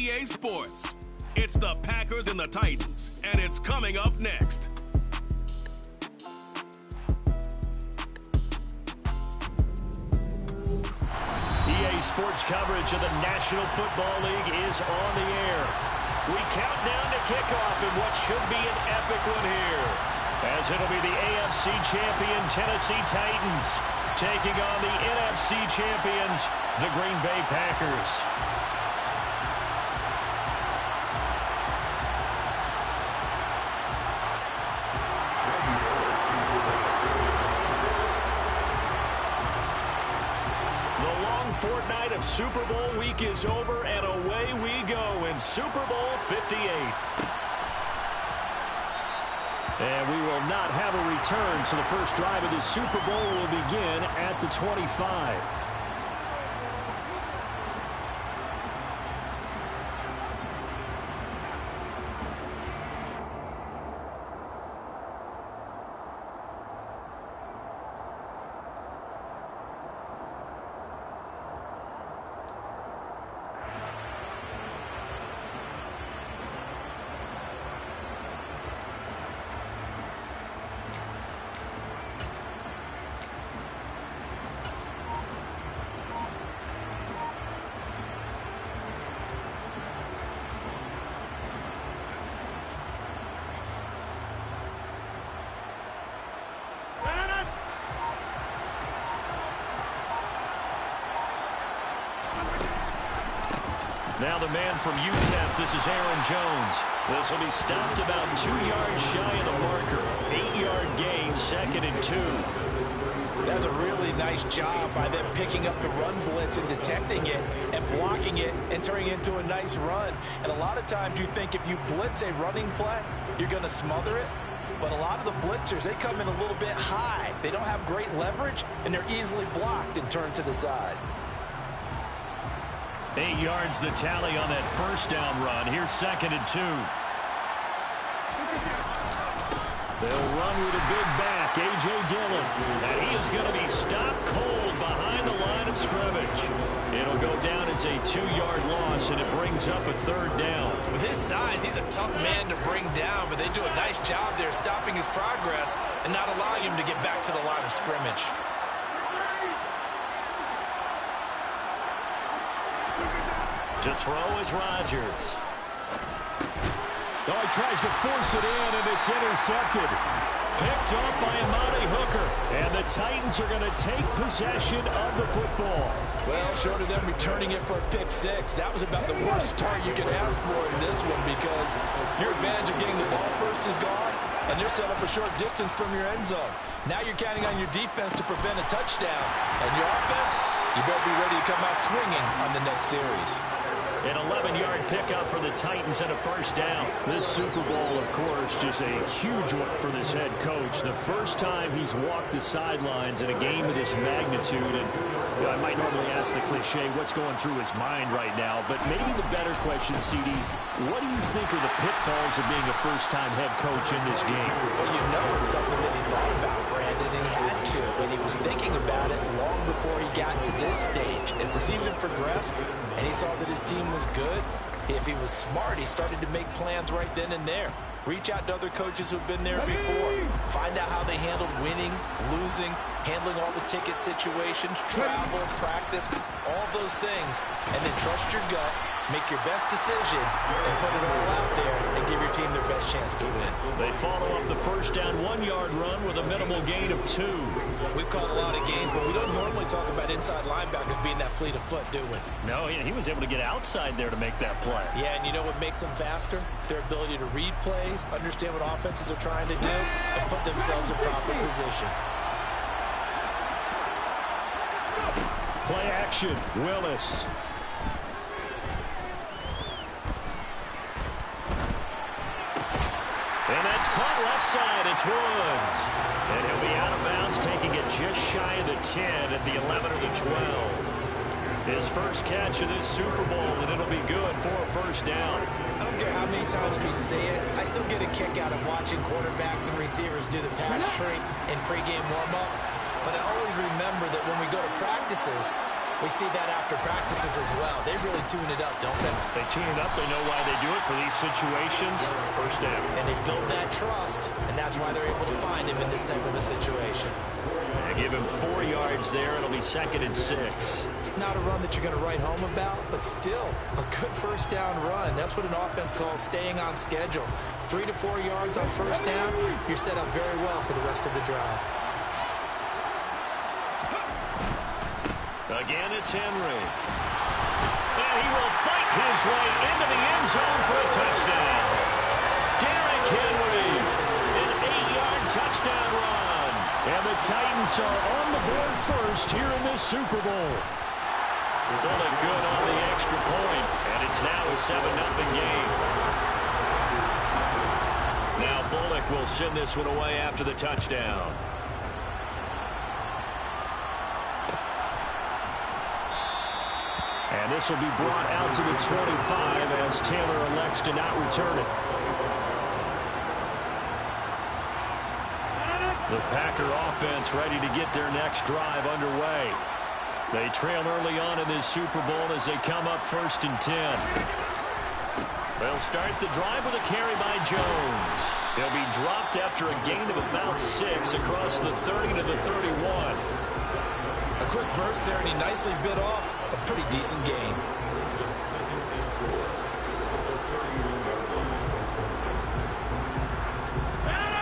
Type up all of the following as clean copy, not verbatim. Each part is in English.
EA Sports. It's the Packers and the Titans, and it's coming up next. EA Sports coverage of the National Football League is on the air. We count down to kickoff in what should be an epic one here, as it'll be the AFC champion Tennessee Titans taking on the NFC champions, the Green Bay Packers. Fortnight of Super Bowl week is over, and away we go in Super Bowl 58. And we will not have a return, so the first drive of the Super Bowl will begin at the 25. Now the man from UTEP, this is Aaron Jones. This will be stopped about 2 yards shy of the marker. 8-yard gain, 2nd and 2. That's a really nice job by them picking up the run blitz and detecting it and blocking it and turning it into a nice run. And a lot of times you think if you blitz a running play, you're going to smother it. But a lot of the blitzers, they come in a little bit high. They don't have great leverage, and they're easily blocked and turned to the side. 8 yards the tally on that first down run. Here's 2nd and 2. They'll run with a big back, A.J. Dillon. And he is going to be stopped cold behind the line of scrimmage. It'll go down as a 2-yard loss, and it brings up a 3rd down. With his size, he's a tough man to bring down, but they do a nice job there stopping his progress and not allowing him to get back to the line of scrimmage. To throw is Rodgers. Oh, he tries to force it in, and it's intercepted. Picked up by Amani Hooker. And the Titans are going to take possession of the football. Well, short of them returning it for a pick 6, that was about the worst start you could ask for in this one, because your advantage of getting the ball first is gone, and they're set up a short distance from your end zone. Now you're counting on your defense to prevent a touchdown, and your offense, you better be ready to come out swinging on the next series. An 11-yard pickup for the Titans and a first down. This Super Bowl, of course, just a huge one for this head coach. The first time he's walked the sidelines in a game of this magnitude. And I might normally ask the cliche, what's going through his mind right now? But maybe the better question, CD, what do you think are the pitfalls of being a first-time head coach in this game? Well, you know it's something that he thought about, Brandon, and he had to. And he was thinking about it long before he got to this stage. As the season progressed, and he saw that his team was good, if he was smart, he started to make plans right then and there. Reach out to other coaches who've been there before. Find out how they handled winning, losing, handling all the ticket situations, travel, practice, all those things. And then trust your gut, make your best decision, and put it all out there and give your team their best chance to win. They follow up the first down 1-yard run with a minimal gain of 2. We've caught a lot of gains, but we don't normally talk about inside linebackers being that fleet of foot, do we? No, he was able to get outside there to make that play. Yeah, and you know what makes them faster? Their ability to read plays, understand what offenses are trying to do, and put themselves in proper position. Play action, Willis. And that's caught left side. It's Woods. And he'll be out of bounds, taking it just shy of the 10 at the 11 or the 12. His first catch of this Super Bowl, and it'll be good for a first down. I don't care how many times we say it, I still get a kick out of watching quarterbacks and receivers do the pass tree in pregame warm-up. But I always remember that when we go to practices, We see that after practices as well. They really tune it up, don't they? They tune it up. They know why they do it for these situations. First down. And they build that trust, and that's why they're able to find him in this type of a situation. They give him 4 yards there. It'll be 2nd and 6. Not a run that you're going to write home about, but still a good first down run. That's what an offense calls staying on schedule. 3 to 4 yards on first down, you're set up very well for the rest of the drive. Again, it's Henry. And he will fight his way into the end zone for a touchdown. Derrick Henry, an 8-yard touchdown run. And the Titans are on the board first here in this Super Bowl. Bullock good on the extra point, and it's now a 7-0 game. Now Bullock will send this one away after the touchdown. And this will be brought out to the 25 as Taylor elects to not return it. The Packer offense ready to get their next drive underway. They trail early on in this Super Bowl as they come up 1st and 10. They'll start the drive with a carry by Jones. He'll be dropped after a gain of about 6 across the 30 to the 31. A quick burst there, and he nicely bit off a pretty decent gain.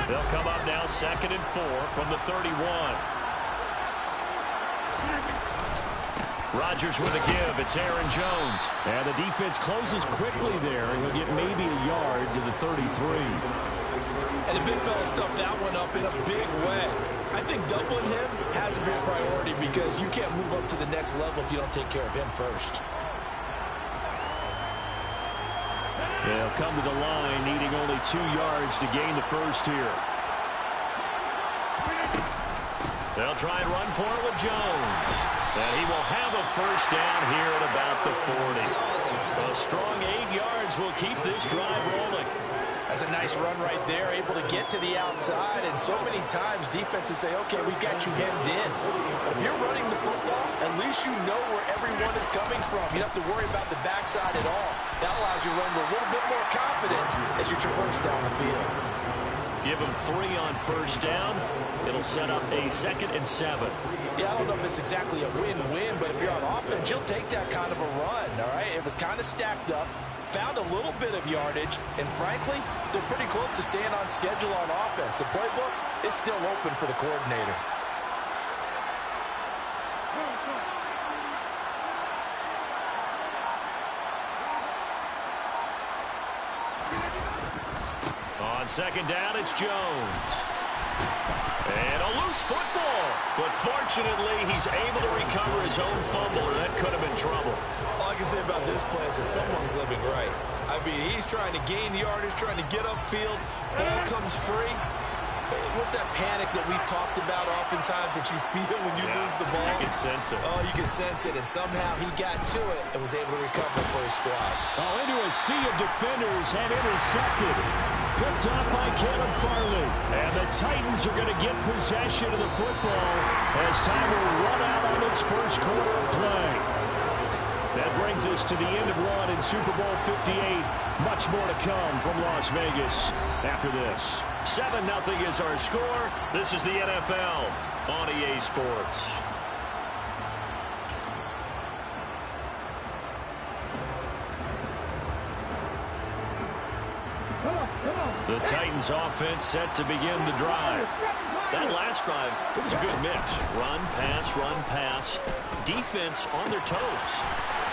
They'll come up now 2nd and 4 from the 31. Rodgers with a give. It's Aaron Jones. And the defense closes quickly there. He'll get maybe a yard to the 33. And the big fella stuffed that one up in a big way. I think doubling him has to be a priority because you can't move up to the next level if you don't take care of him first. They'll come to the line needing only 2 yards to gain the first here. They'll try and run for it with Jones. And he will have a first down here at about the 40. A strong 8 yards will keep this drive rolling. That's a nice run right there, able to get to the outside. And so many times defenses say, okay, we've got you hemmed in. But if you're running the football, at least you know where everyone is coming from. You don't have to worry about the backside at all. That allows you to run with a little bit more confidence as you traverse down the field. Give him 3 on first down. It'll set up a 2nd and 7. Yeah, I don't know if it's exactly a win-win, but if you're on offense, you'll take that kind of a run, all right? It was kind of stacked up, found a little bit of yardage, and frankly, they're pretty close to staying on schedule on offense. The playbook is still open for the coordinator. On 2nd down, it's Jones. And a loose football. But fortunately, he's able to recover his own fumble, or that could have been trouble. All I can say about this play is that someone's living right. I mean, he's trying to gain yardage, trying to get upfield. Ball comes free. What's that panic that we've talked about oftentimes that you feel when you lose the ball? You can sense it. Oh, you can sense it. And somehow he got to it and was able to recover for his squad. Oh, into a sea of defenders and intercepted. Picked up by Caleb Farley. And the Titans are going to get possession of the football as time will run out on its first quarter of play. That brings us to the end of one in Super Bowl 58. Much more to come from Las Vegas after this. 7-0 is our score. This is the NFL on EA Sports. The Titans offense set to begin the drive. That last drive, it was a good mix. Run, pass. Defense on their toes.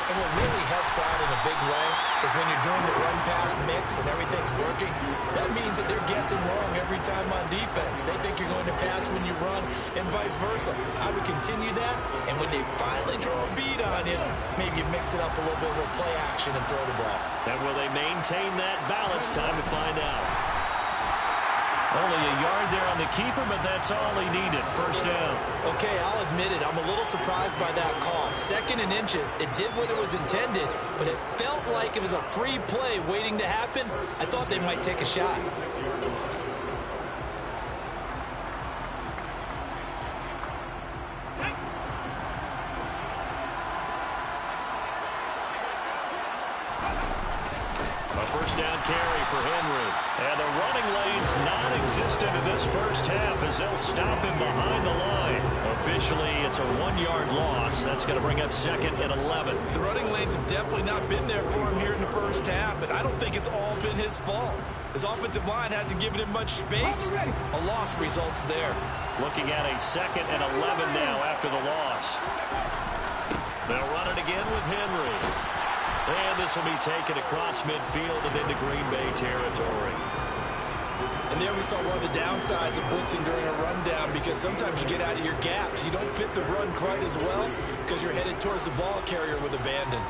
And what really helps out in a big way is when you're doing the run-pass mix and everything's working, that means that they're guessing wrong every time on defense. They think you're going to pass when you run and vice versa. I would continue that, and when they finally draw a bead on you, maybe you mix it up a little bit, a little play action and throw the ball. And will they maintain that balance? Time to find out. Only a yard there on the keeper, but that's all he needed. First down. Okay, I'll admit it. I'm a little surprised by that call. 2nd and inches. It did what it was intended, but it felt like it was a free play waiting to happen. I thought they might take a shot. down carry for Henry. And the running lane's non-existent in this first half as they'll stop him behind the line. Officially, it's a 1-yard loss. That's going to bring up 2nd and 11. The running lanes have definitely not been there for him here in the first half, and I don't think it's all been his fault. His offensive line hasn't given him much space. A loss results there. Looking at a 2nd and 11 now after the loss. They'll run it again with Henry. And this will be taken across midfield and into Green Bay territory. And there we saw one of the downsides of blitzing during a rundown, because sometimes you get out of your gaps. You don't fit the run quite as well because you're headed towards the ball carrier with abandon.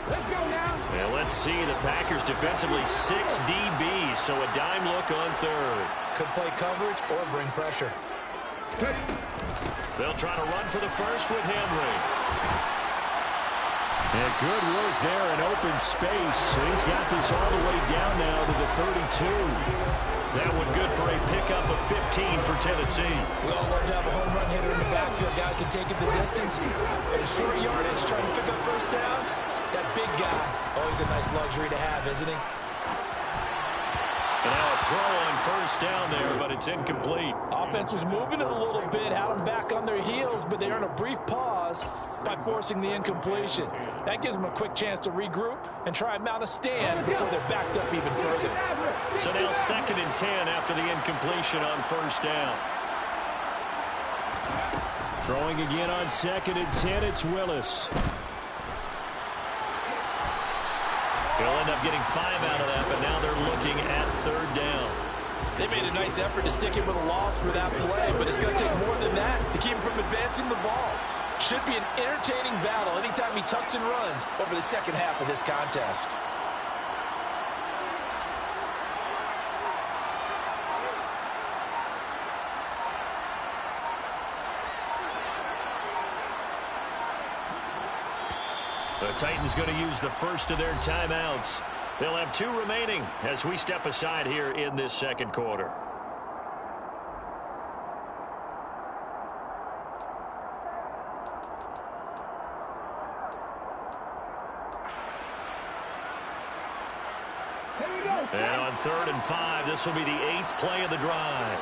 Let's go now. And let's see, the Packers defensively 6 DBs, so a dime look on 3rd. Could play coverage or bring pressure. They'll try to run for the first with Henry. And good work there in open space. He's got this all the way down now to the 32. That one good for a pickup of 15 for Tennessee. We all love to have a home run hitter in the backfield. Guy can take it the distance. But a short yardage trying to pick up first downs. That big guy, always a nice luxury to have, isn't he? And now a throw on first down there, but it's incomplete. Offense was moving it a little bit, had them back on their heels, but they earn a brief pause by forcing the incompletion. That gives them a quick chance to regroup and try and mount a stand before they're backed up even further. So now 2nd and 10 after the incompletion on first down. Throwing again on 2nd and 10, it's Willis. He'll end up getting 5 out of that, but now they're looking at 3rd down. They made a nice effort to stick him with a loss for that play, but it's going to take more than that to keep him from advancing the ball. Should be an entertaining battle anytime he tucks and runs over the second half of this contest. The Titans going to use the first of their timeouts. They'll have 2 remaining as we step aside here in this second quarter. And on 3rd and 5, this will be the 8th play of the drive.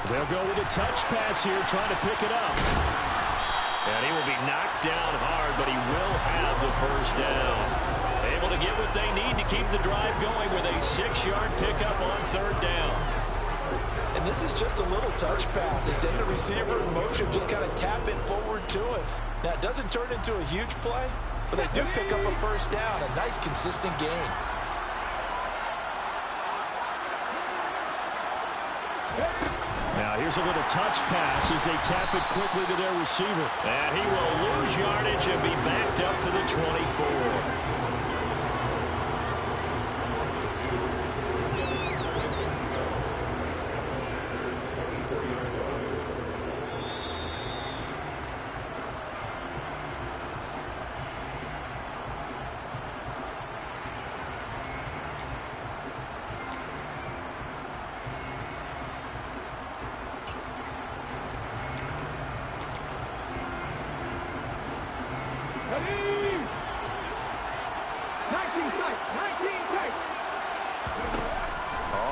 They'll go with a touch pass here, trying to pick it up. And he will be knocked down hard, but he will have the first down. Able to get what they need to keep the drive going with a 6-yard pickup on 3rd down. And this is just a little touch pass. They send the receiver in motion, just kind of tap it forward to him. Now, it doesn't turn into a huge play, but they do pick up a first down, a nice, consistent gain. Now here's a little touch pass as they tap it quickly to their receiver. And he will lose yardage and be backed up to the 24.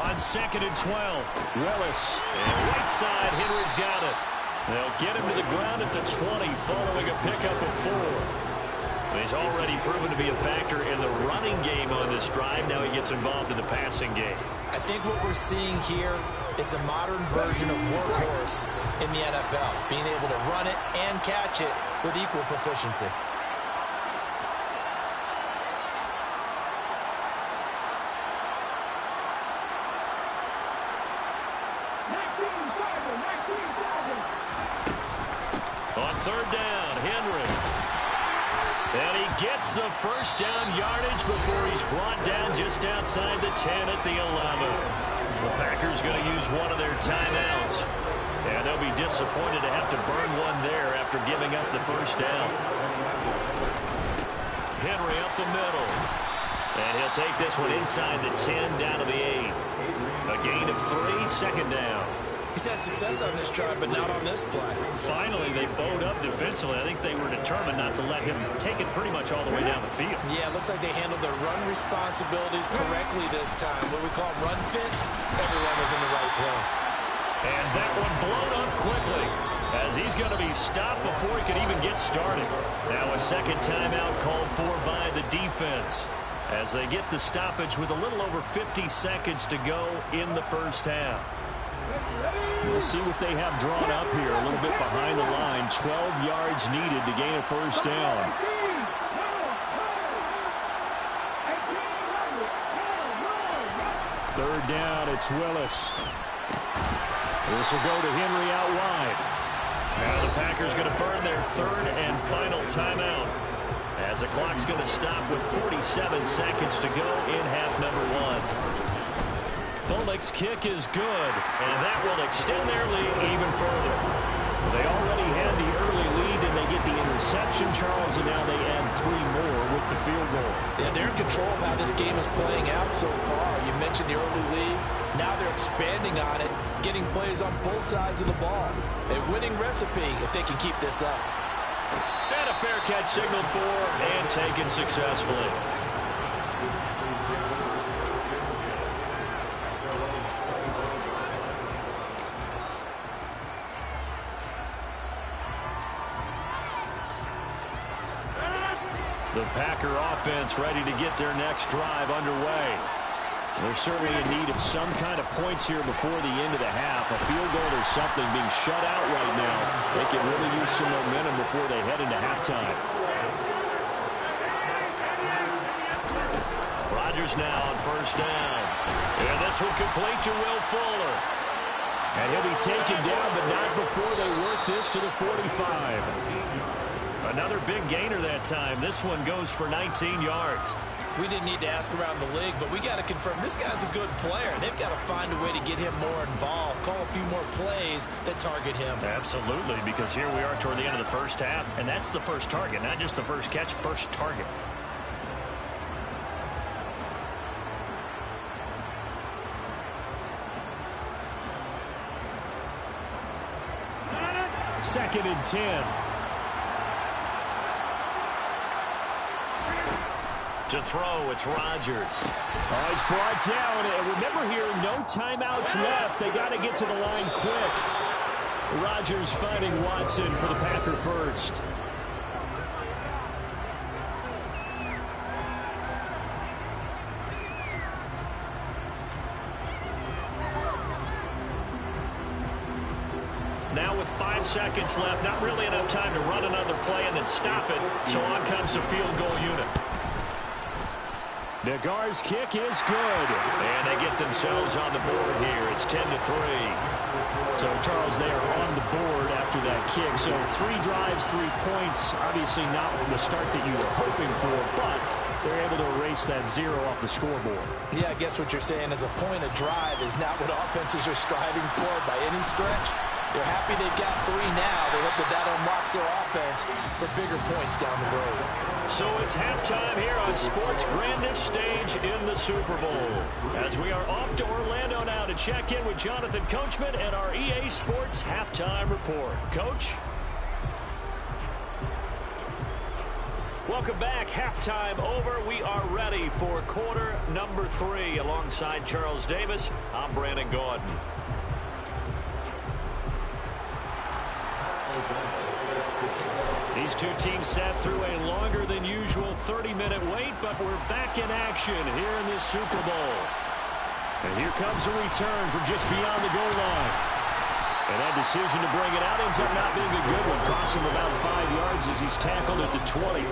On 2nd and 12, Willis. And right side, Henry's got it. They'll get him to the ground at the 20 following a pickup of 4. He's already proven to be a factor in the running game on this drive. Now he gets involved in the passing game. I think what we're seeing here is the modern version of workhorse in the NFL, being able to run it and catch it with equal proficiency. On 3rd down, Henry. And he gets the first down yardage before he's brought down just outside the 10 at the 11. The Packers going to use one of their timeouts. And they'll be disappointed to have to burn one there after giving up the first down. Henry up the middle. And he'll take this one inside the 10 down to the 8. A gain of 3, 2nd down. He's had success on this drive, but not on this play. Finally, they bowed up defensively. I think they were determined not to let him take it pretty much all the way down the field. Yeah, it looks like they handled their run responsibilities correctly this time. What we call run fits, everyone was in the right place. And that one blown up quickly, as he's going to be stopped before he could even get started. Now a second timeout called for by the defense, as they get the stoppage with a little over 50 seconds to go in the first half. We'll see what they have drawn up here. A little bit behind the line. 12 yards needed to gain a first down. Third down, it's Willis. This will go to Henry out wide. Now the Packers going to burn their third and final timeout, as the clock's going to stop with 47 seconds to go in half number one. Bullock's kick is good, and that will extend their lead even further. They already had the early lead, and they get the interception, Charles, and now they add 3 more with the field goal. Yeah, they're in control of how this game is playing out so far. You mentioned the early lead. Now they're expanding on it, getting plays on both sides of the ball. A winning recipe if they can keep this up. And a fair catch signaled for and taken successfully. The Packer offense ready to get their next drive underway. They're certainly in need of some kind of points here before the end of the half. A field goal or something being shut out right now. They can really use some momentum before they head into halftime. Rodgers now on first down. And this will complete to Will Fuller. And he'll be taken down, but not before they work this to the 45. Another big gainer that time. This one goes for 19 yards. We didn't need to ask around the league, but we got to confirm this guy's a good player. They've got to find a way to get him more involved, call a few more plays that target him. Absolutely, because here we are toward the end of the first half, and that's the first target, not just the first catch, first target. Second and 10. To throw, it's Rodgers. Oh, he's brought down. And remember here, no timeouts left. They got to get to the line quick. Rodgers finding Watson for the Packer first. Now with 5 seconds left, not really enough time to run another play and then stop it. So on comes the field goal unit. Nagar's kick is good. And they get themselves on the board here. It's 10-3. So, Charles, they are on the board after that kick. So 3 drives, 3 points. Obviously not the start that you were hoping for, but they're able to erase that 0 off the scoreboard. Yeah, I guess what you're saying is a point of drive is not what offenses are striving for by any stretch. They're happy they've got 3 now. They hope that unlocks their offense for bigger points down the road. So it's halftime here on sports' grandest stage in the Super Bowl. As we are off to Orlando now to check in with Jonathan Coachman and our EA Sports Halftime Report. Coach? Welcome back. Halftime over. We are ready for quarter number 3. Alongside Charles Davis, I'm Brandon Gordon. These two teams sat through a longer than usual 30-minute wait, but we're back in action here in this Super Bowl. And here comes a return from just beyond the goal line. And that decision to bring it out ends up not being a good one. Costs him about 5 yards as he's tackled at the 20.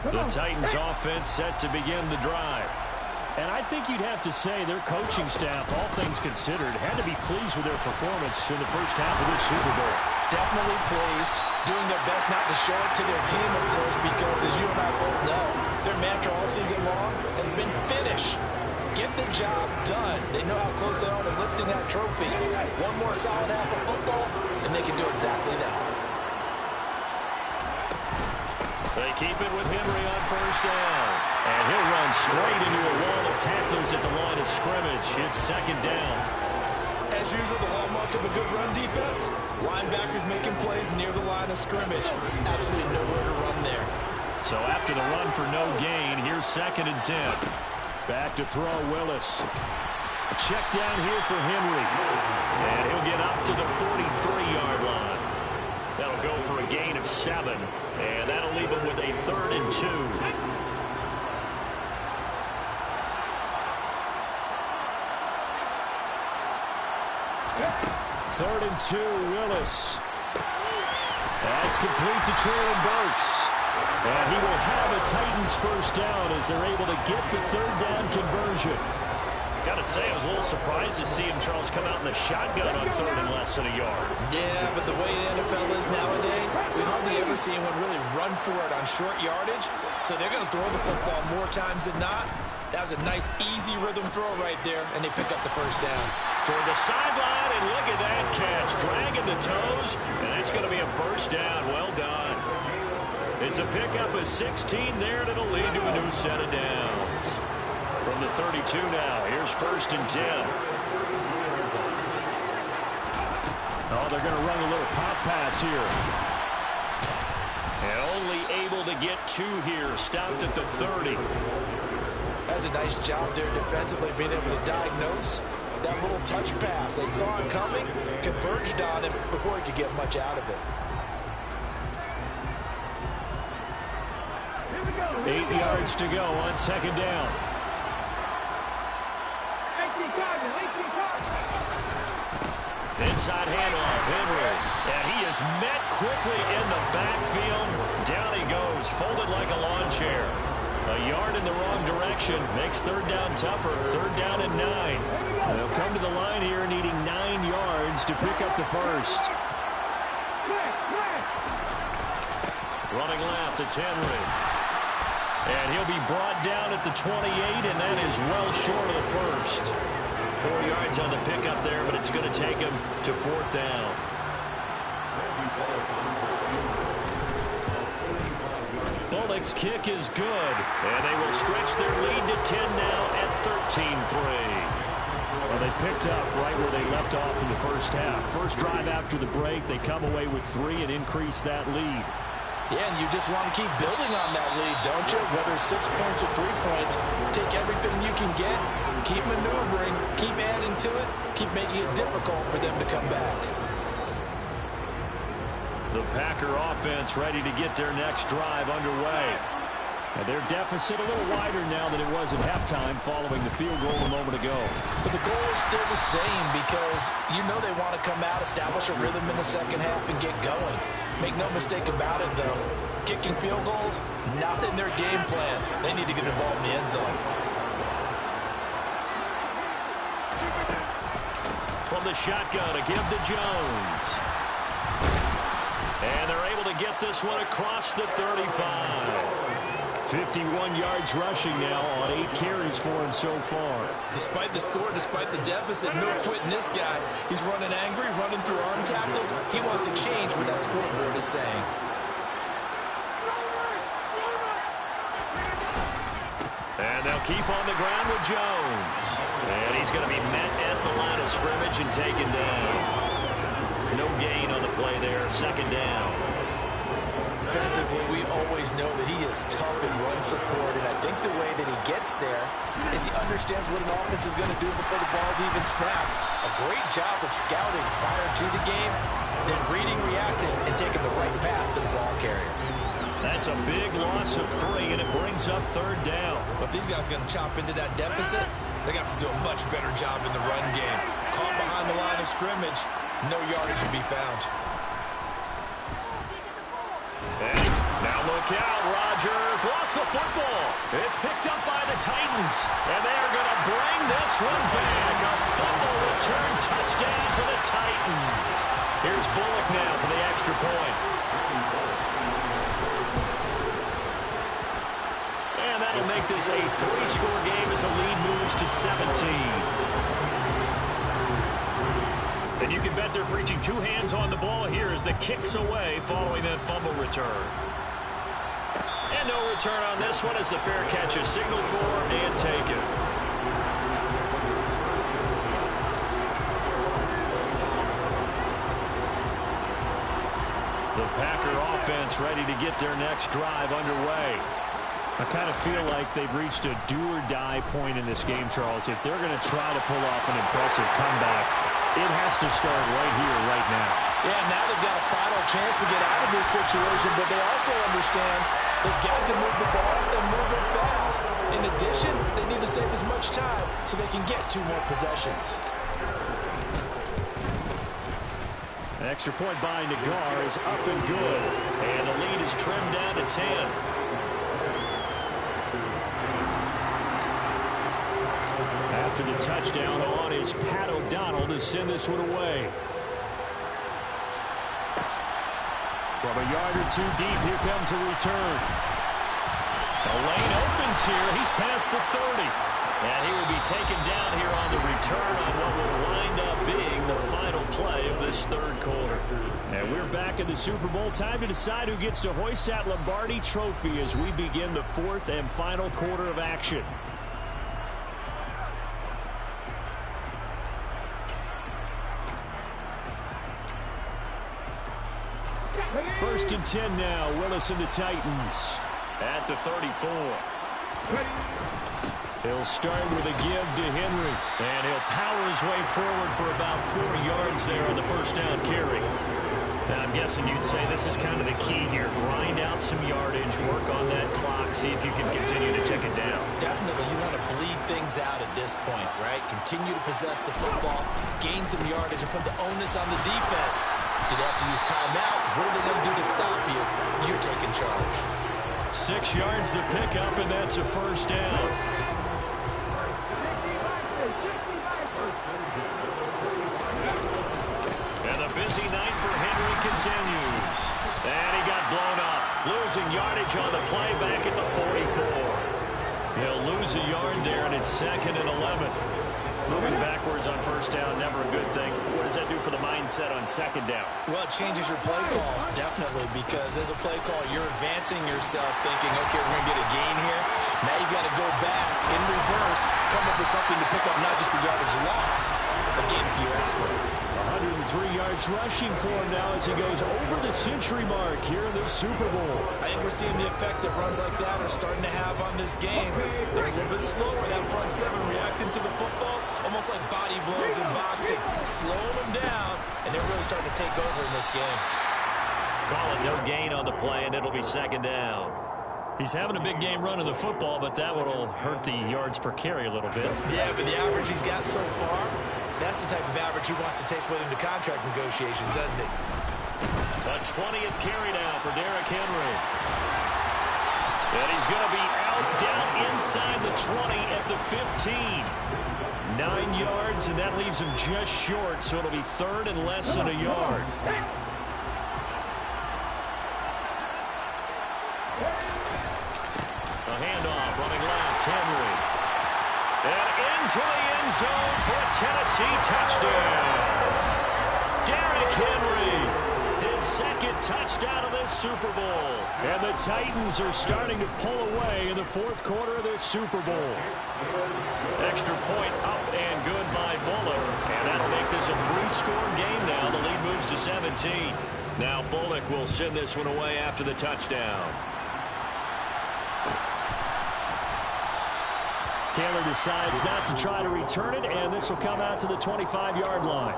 The Titans offense set to begin the drive. And I think you'd have to say their coaching staff, all things considered, had to be pleased with their performance in the first half of this Super Bowl. Definitely pleased, doing their best not to show it to their team, of course, because as you and I both know, their mantra all season long has been finish. Get the job done. They know how close they are to lifting that trophy. One more solid half of football, and they can do exactly that. They keep it with Henry on first down. And he'll run straight into a wall of tacklers at the line of scrimmage. It's second down. As usual, the hallmark of a good run defense, linebackers making plays near the line of scrimmage. Absolutely nowhere to run there. So after the run for no gain, here's 2nd and 10. Back to throw, Willis. Check down here for Henry. And he'll get up to the 43-yard line. That'll go for a gain of 7. And that'll leave him with a 3rd and 2. 3rd and 2, Willis. That's complete to Traylon Burks. And he will have a Titans first down as they're able to get the 3rd down conversion. Got to say, I was a little surprised to see him, Charles, come out in the shotgun on 3rd and less than a yard. Yeah, but the way the NFL is nowadays, we hardly ever see anyone really run for it on short yardage. So they're going to throw the football more times than not. That was a nice, easy rhythm throw right there, and they pick up the first down. Toward the sideline, and look at that catch. Dragging the toes, and that's going to be a first down. Well done. It's a pickup of 16 there, and it'll lead to a new set of downs. From the 32 now, here's 1st and 10. Oh, they're going to run a little pop pass here. And only able to get 2 here, stopped at the 30. That's a nice job there defensively, being able to diagnose that little touch pass. They saw him coming, converged on him before he could get much out of it. 8 yards to go on 2nd down. Inside handoff, Henry. And he is met quickly in the backfield. Down he goes, folded like a lawn chair. A yard in the wrong direction makes 3rd down tougher. 3rd down and 9. They'll come to the line here needing 9 yards to pick up the first. Running left, it's Henry. And he'll be brought down at the 28, and that is well short of the first. 4 yards on the pickup there, but it's going to take him to 4th down. Bullock's kick is good, and they will stretch their lead to 10 now at 13-3. Well, they picked up right where they left off in the first half. First drive after the break, they come away with 3 and increase that lead. Yeah, and you just want to keep building on that lead, don't you? Whether it's 6 points or 3 points, take everything you can get, keep maneuvering, keep adding to it, keep making it difficult for them to come back. The Packer offense ready to get their next drive underway. And their deficit a little wider now than it was at halftime following the field goal a moment ago. But the goal is still the same because you know they want to come out, establish a rhythm in the second half, and get going. Make no mistake about it, though. Kicking field goals, not in their game plan. They need to get the ball in the end zone. From the shotgun, a give to Jones. And they're able to get this one across the 35. 51 yards rushing now on 8 carries for him so far. Despite the score, despite the deficit, no quitting this guy. He's running angry, running through arm tackles. He wants to change what that scoreboard is saying. And they'll keep on the ground with Jones. And he's going to be met at the line of scrimmage and taken down. No gain on the play there, 2nd down. Defensively, we always know that he is tough in run support, and I think the way that he gets there is he understands what an offense is going to do before the ball's even snapped. A great job of scouting prior to the game, then reading, reacting, and taking the right path to the ball carrier. That's a big loss of 3, and it brings up 3rd down. But these guys are going to chop into that deficit. They got to do a much better job in the run game. Caught behind the line of scrimmage, no yardage to be found. And now look out, Rodgers lost the football. It's picked up by the Titans, and they are going to bring this one back. A fumble return touchdown for the Titans. Here's Bullock now for the extra point. And that'll make this a 3-score game as the lead moves to 17. And you can bet they're preaching 2 hands on the ball here as the kick's away following that fumble return. And no return on this one as the fair catch is signaled for and taken. The Packer offense ready to get their next drive underway. I kind of feel like they've reached a do-or-die point in this game, Charles. If they're going to try to pull off an impressive comeback, it has to start right here, right now. Yeah, now they've got a final chance to get out of this situation, but they also understand they've got to move the ball and move it fast. In addition, they need to save as much time so they can get 2 more possessions. An extra point by Nagar is up and good, and the lead is trimmed down to 10. After the touchdown on is Pat O'Donnell to send this one away. From a yard or 2 deep, here comes a return. The lane opens here. He's past the 30. And he will be taken down here on the return on what will wind up being the final play of this 3rd quarter. And we're back in the Super Bowl. Time to decide who gets to hoist that Lombardi Trophy as we begin the 4th and final quarter of action. First and 10 now. Willis and the Titans at the 34. He'll start with a give to Henry, and he'll power his way forward for about 4 yards there on the first down carry. Now, I'm guessing you'd say this is kind of the key here. Grind out some yardage, work on that clock, see if you can continue to tick it down. Definitely, you want to bleed things out at this point, right? Continue to possess the football, gain some yardage, and put the onus on the defense. Do they have to use timeouts? What are they going to do to stop you? You're taking charge. 6 yards the pickup, and that's a first down. And the busy night for Henry continues. And he got blown up. Losing yardage on the play back at the 44. He'll lose a yard there, and it's 2nd and 11. Moving backwards on first down, never a good thing. What does that do for the mindset on 2nd down? Well, it changes your play call, definitely, because as a play call, you're advancing yourself thinking, okay, we're going to get a gain here. Now you've got to go back in reverse, come up with something to pick up not just the yardage lost, but gain a few extra. 103 yards rushing for him now as he goes over the century mark here in the Super Bowl. I think we're seeing the effect that runs like that are starting to have on this game. They're a little bit slower, that front 7 reacting to the football, almost like body blows in boxing, slowing them down, and they're really starting to take over in this game. Call it no gain on the play, and it'll be 2nd down. He's having a big game running the football, but that will hurt the yards per carry a little bit. Yeah, but the average he's got so far, that's the type of average he wants to take with him to contract negotiations, doesn't he? The 20th carry now for Derrick Henry. And he's going to be out down inside the 20 at the 15. 9 yards, and that leaves him just short, so it'll be 3rd and less than a yard. A handoff, running left, Henry. And into the end zone for a Tennessee touchdown. Derrick Henry, his 2nd touchdown of this Super Bowl. And the Titans are starting to pull away in the 4th quarter of this Super Bowl. Extra point up and good by Bullock. And that'll make this a 3-score game now. The lead moves to 17. Now Bullock will send this one away after the touchdown. Taylor decides not to try to return it, and this will come out to the 25-yard line.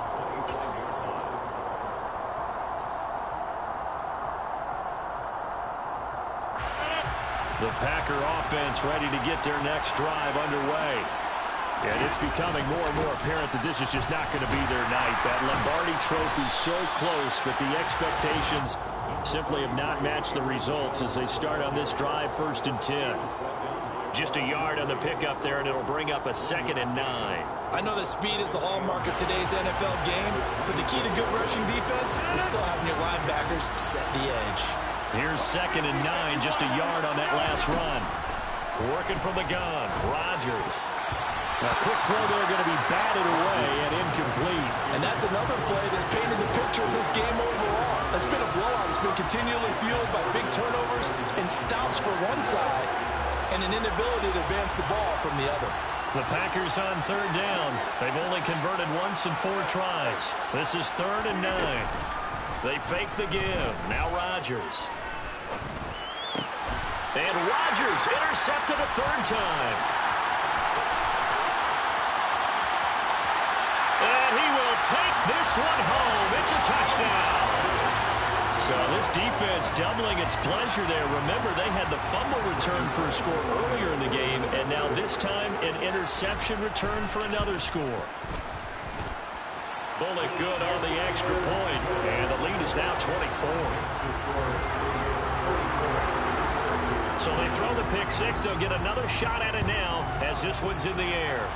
The Packer offense ready to get their next drive underway. And it's becoming more and more apparent that this is just not going to be their night. That Lombardi Trophy so close, but the expectations simply have not matched the results as they start on this drive 1st and 10. Just a yard on the pickup there, and it'll bring up a 2nd and 9. I know that speed is the hallmark of today's NFL game, but the key to good rushing defense is still having your linebackers set the edge. Here's 2nd and 9, just a yard on that last run. Working from the gun, Rodgers. A quick throw there going to be batted away and incomplete. And that's another play that's painted the picture of this game overall. It's been a blowout. It's been continually fueled by big turnovers and stops for one side and an inability to advance the ball from the other. The Packers on third down. They've only converted once in 4 tries. This is 3rd and 9. They fake the give. Now Rodgers. And Rodgers intercepted a 3rd time. And he will take this one home. It's a touchdown. So this defense doubling its pleasure there. Remember, they had the fumble return for a score earlier in the game, and now this time an interception return for another score. Bullock good on the extra point, and the lead is now 24. So they throw the pick six. They'll get another shot at it now as this one's in the air.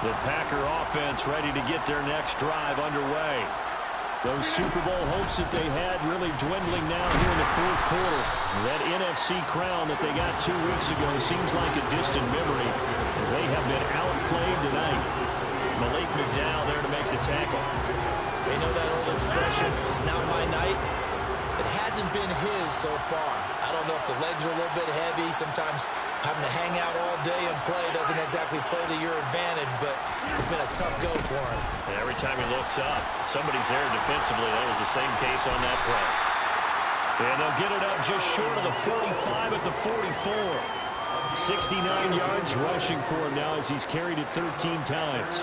The Packer offense ready to get their next drive underway. Those Super Bowl hopes that they had really dwindling now here in the 4th quarter. That NFC crown that they got 2 weeks ago seems like a distant memory as they have been outplayed tonight. Malik McDowell there to make the tackle. They know that old expression, it's not my night. It hasn't been his so far. I don't know if the legs are a little bit heavy. Sometimes having to hang out all day and play doesn't exactly play to your advantage, but it's been a tough go for him. And every time he looks up, somebody's there defensively. That was the same case on that play. And they'll get it up just short of the 45 at the 44. 69 yards rushing for him now as he's carried it 13 times.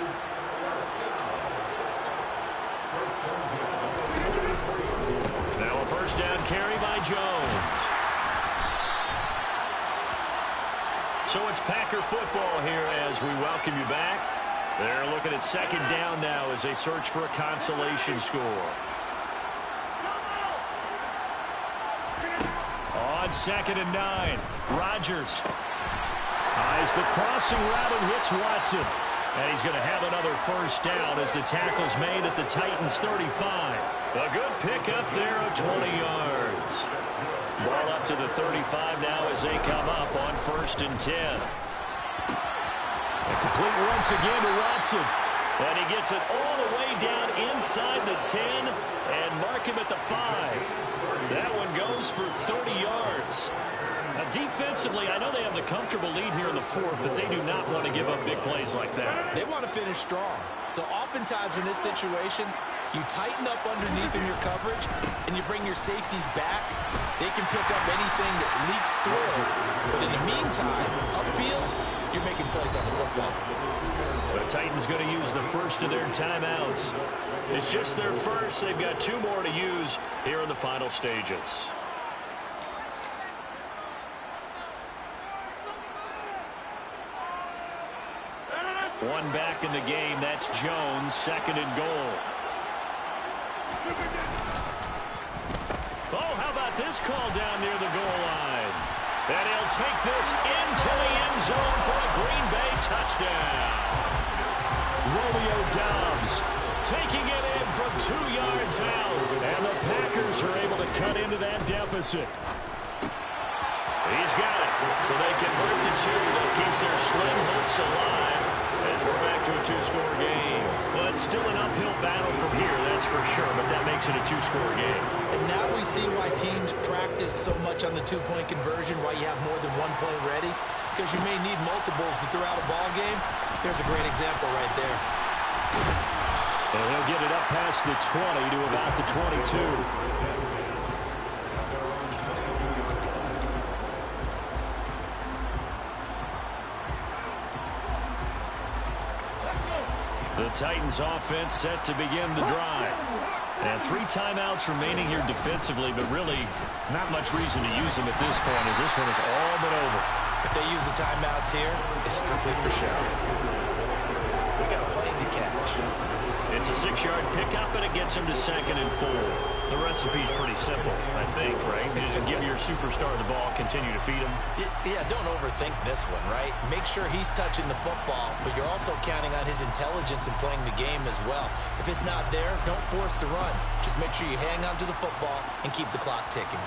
First down carry by Jones. So it's Packer football here as we welcome you back. They're looking at 2nd down now as they search for a consolation score. On 2nd and 9, Rodgers eyes the crossing route and hits Watson. And he's going to have another first down as the tackle's made at the Titans' 35. A good pickup there of 20 yards. Ball up to the 35 now as they come up on 1st and 10. And complete once again to Watson. And he gets it all the way down inside the 10 and mark him at the 5. That one goes for 30 yards. Now, defensively, I know they have the comfortable lead here in the 4th, but they do not want to give up big plays like that. They want to finish strong. So oftentimes in this situation, you tighten up underneath in your coverage, and you bring your safeties back. They can pick up anything that leaks through. But in the meantime, upfield, you're making plays on the football. The Titans going to use the first of their timeouts. It's just their first. They've got 2 more to use here in the final stages. One back in the game. That's Jones, 2nd and goal. Oh, how about this call down near the goal line? And he'll take this into the end zone for a Green Bay touchdown. Romeo Doubs Taking it in from 2 yards out. And the Packers are able to cut into that deficit. He's got it. So they convert to 2. That keeps their slim hopes alive as we're back to a 2-score game. Well, it's still an uphill battle from here, that's for sure, but that makes it a 2-score game. And now we see why teams practice so much on the 2-point conversion, why you have more than one play ready, because you may need multiples to throw out a ball game. There's a great example right there. And he'll get it up past the 20 to about the 22. The Titans offense set to begin the drive. And 3 timeouts remaining here defensively, but really not much reason to use them at this point as this one is all but over. If they use the timeouts here, it's strictly for show. We got a plane to catch. It's a 6-yard pickup, and it gets him to 2nd and 4. The recipe's pretty simple, I think, right? Just give your superstar the ball, continue to feed him. Yeah, don't overthink this one, right? Make sure he's touching the football, but you're also counting on his intelligence in playing the game as well. If it's not there, don't force the run. Just make sure you hang on to the football and keep the clock ticking.